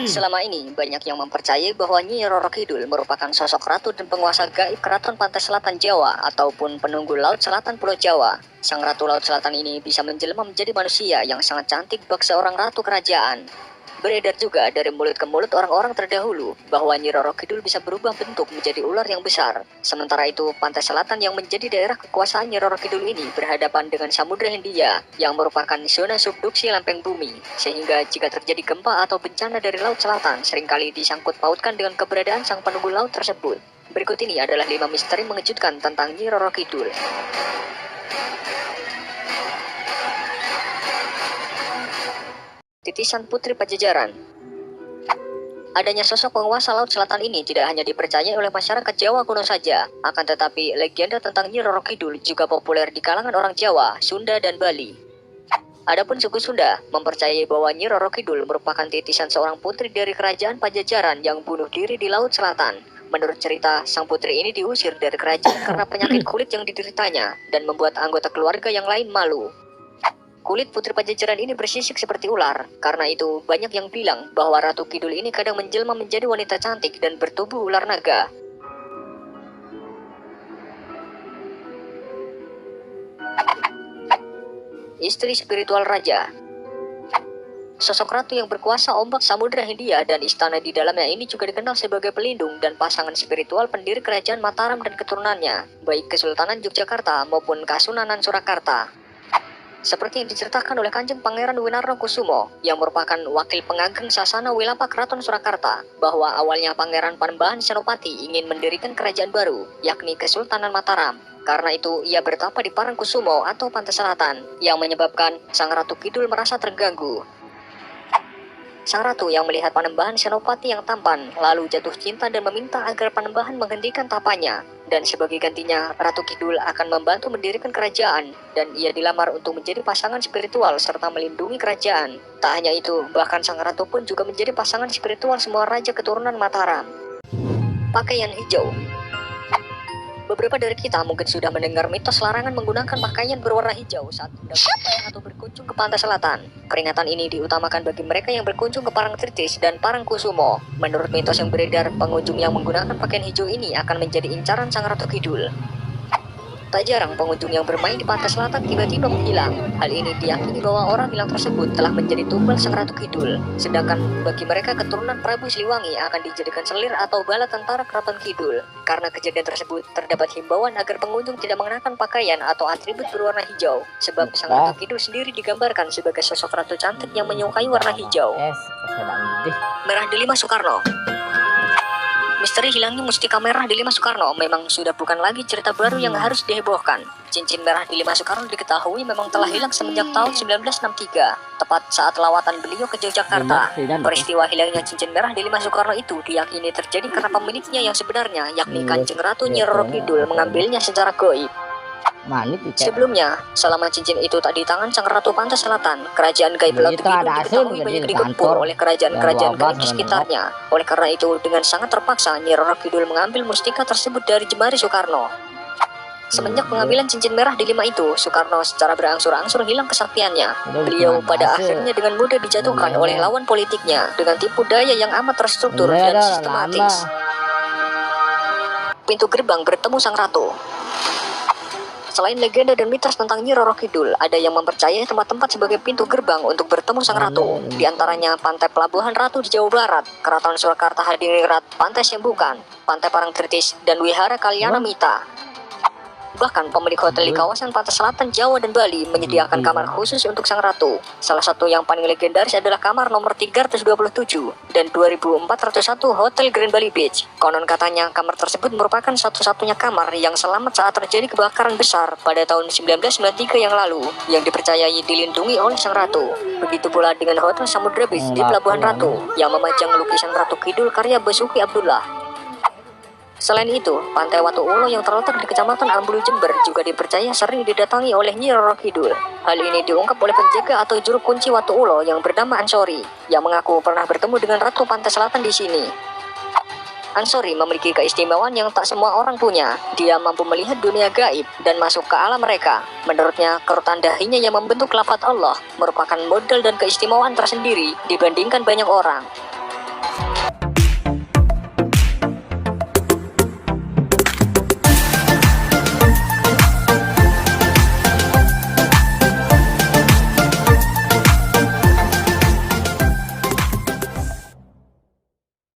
Selama ini, banyak yang mempercayai bahwa Nyi Roro Kidul merupakan sosok ratu dan penguasa gaib Keraton Pantai Selatan Jawa ataupun penunggu Laut Selatan Pulau Jawa. Sang Ratu Laut Selatan ini bisa menjelma menjadi manusia yang sangat cantik bak seorang ratu kerajaan. Beredar juga dari mulut ke mulut orang-orang terdahulu bahwa Nyi Roro Kidul bisa berubah bentuk menjadi ular yang besar. Sementara itu, Pantai Selatan yang menjadi daerah kekuasaan Nyi Roro Kidul ini berhadapan dengan Samudra Hindia yang merupakan zona subduksi lempeng bumi. Sehingga jika terjadi gempa atau bencana dari Laut Selatan, seringkali disangkut pautkan dengan keberadaan sang penunggu laut tersebut. Berikut ini adalah 5 misteri mengejutkan tentang Nyi Roro Kidul. Titisan Putri Pajajaran. Adanya sosok penguasa Laut Selatan ini tidak hanya dipercayai oleh masyarakat Jawa kuno saja, akan tetapi legenda tentang Nyi Roro Kidul juga populer di kalangan orang Jawa, Sunda, dan Bali. Adapun suku Sunda mempercayai bahwa Nyi Roro Kidul merupakan titisan seorang putri dari kerajaan Pajajaran yang bunuh diri di Laut Selatan. Menurut cerita, sang putri ini diusir dari kerajaan karena penyakit kulit yang dideritanya dan membuat anggota keluarga yang lain malu. Kulit Putri Pajajaran ini bersisik seperti ular. Karena itu, banyak yang bilang bahwa Ratu Kidul ini kadang menjelma menjadi wanita cantik dan bertubuh ular naga. Istri spiritual raja. Sosok ratu yang berkuasa ombak Samudra Hindia dan istana di dalamnya ini juga dikenal sebagai pelindung dan pasangan spiritual pendiri kerajaan Mataram dan keturunannya, baik Kesultanan Yogyakarta maupun Kasunanan Surakarta. Seperti yang diceritakan oleh Kanjeng Pangeran Winarno Kusumo yang merupakan wakil pengageng Sasana Wilapa Keraton Surakarta, bahwa awalnya Pangeran Panembahan Senopati ingin mendirikan kerajaan baru, yakni Kesultanan Mataram. Karena itu, ia bertapa di Parangkusumo atau Pantai Selatan, yang menyebabkan Sang Ratu Kidul merasa terganggu. Sang Ratu yang melihat Panembahan Senopati yang tampan, lalu jatuh cinta dan meminta agar Panembahan menghentikan tapanya. Dan sebagai gantinya, Ratu Kidul akan membantu mendirikan kerajaan, dan ia dilamar untuk menjadi pasangan spiritual serta melindungi kerajaan. Tak hanya itu, bahkan Sang Ratu pun juga menjadi pasangan spiritual semua raja keturunan Mataram. Pakaian hijau. Beberapa dari kita mungkin sudah mendengar mitos larangan menggunakan pakaian berwarna hijau saat hendak atau berkunjung ke Pantai Selatan. Peringatan ini diutamakan bagi mereka yang berkunjung ke Parangtritis dan Parangkusumo. Menurut mitos yang beredar, pengunjung yang menggunakan pakaian hijau ini akan menjadi incaran Sang Ratu Kidul. Tak jarang pengunjung yang bermain di Pantai Selatan tiba-tiba menghilang. Hal ini diyakini bahwa orang hilang tersebut telah menjadi tumbal Sang Ratu Kidul. Sedangkan bagi mereka keturunan Prabu Siliwangi akan dijadikan selir atau bala tentara Keraton Kidul. Karena kejadian tersebut, terdapat himbauan agar pengunjung tidak mengenakan pakaian atau atribut berwarna hijau. Sebab Sang Ratu Kidul sendiri digambarkan sebagai sosok ratu cantik yang menyukai warna hijau. Merah Delima Soekarno. Misteri hilangnya mustika merah Delima Soekarno memang sudah bukan lagi cerita baru yang harus dihebohkan. Cincin merah Delima Soekarno diketahui memang telah hilang semenjak tahun 1963, tepat saat lawatan beliau ke Yogyakarta. Peristiwa hilangnya cincin merah Delima Soekarno itu diyakini terjadi karena pemiliknya yang sebenarnya, yakni Kanjeng Ratu Nyi Roro Kidul, mengambilnya secara gaib. Sebelumnya, selama cincin itu tak di tangan Sang Ratu Pantai Selatan, kerajaan gaib Laut Kidul diketahui banyak digempur oleh kerajaan-kerajaan gaib di sekitarnya. Oleh karena itu, dengan sangat terpaksa Nyi Roro Kidul mengambil mustika tersebut dari jemari Soekarno. Semenjak pengambilan cincin merah Delima itu, Soekarno secara berangsur-angsur hilang kesaktiannya. Beliau pada akhirnya dengan mudah dijatuhkan oleh lawan politiknya dengan tipu daya yang amat terstruktur dan sistematis. Pintu gerbang bertemu Sang Ratu. Selain legenda dan mitos tentang Nyi Roro Kidul, ada yang mempercayai tempat-tempat sebagai pintu gerbang untuk bertemu Sang Ratu. Di antaranya Pantai Pelabuhan Ratu di Jawa Barat, Keraton Surakarta Hadiningrat, Pantai Sembukan, Pantai Parangtritis, dan Wihara Kalyana Mita. Bahkan pemilik hotel di kawasan Pantai Selatan, Jawa, dan Bali menyediakan kamar khusus untuk Sang Ratu. Salah satu yang paling legendaris adalah kamar nomor 327 dan 2401 Hotel Grand Bali Beach. Konon katanya kamar tersebut merupakan satu-satunya kamar yang selamat saat terjadi kebakaran besar pada tahun 1993 yang lalu, yang dipercayai dilindungi oleh Sang Ratu. Begitu pula dengan Hotel Samudra Beach di Pelabuhan Ratu yang memajang lukisan Ratu Kidul karya Basuki Abdullah. Selain itu, Pantai Watu Ulo yang terletak di Kecamatan Ambulu, Jember juga dipercaya sering didatangi oleh Nyi Roro Kidul. Hal ini diungkap oleh penjaga atau juru kunci Watu Ulo yang bernama Ansori, yang mengaku pernah bertemu dengan Ratu Pantai Selatan di sini. Ansori memiliki keistimewaan yang tak semua orang punya. Dia mampu melihat dunia gaib dan masuk ke alam mereka. Menurutnya, kerutan dahinya yang membentuk lafaz Allah merupakan modal dan keistimewaan tersendiri dibandingkan banyak orang.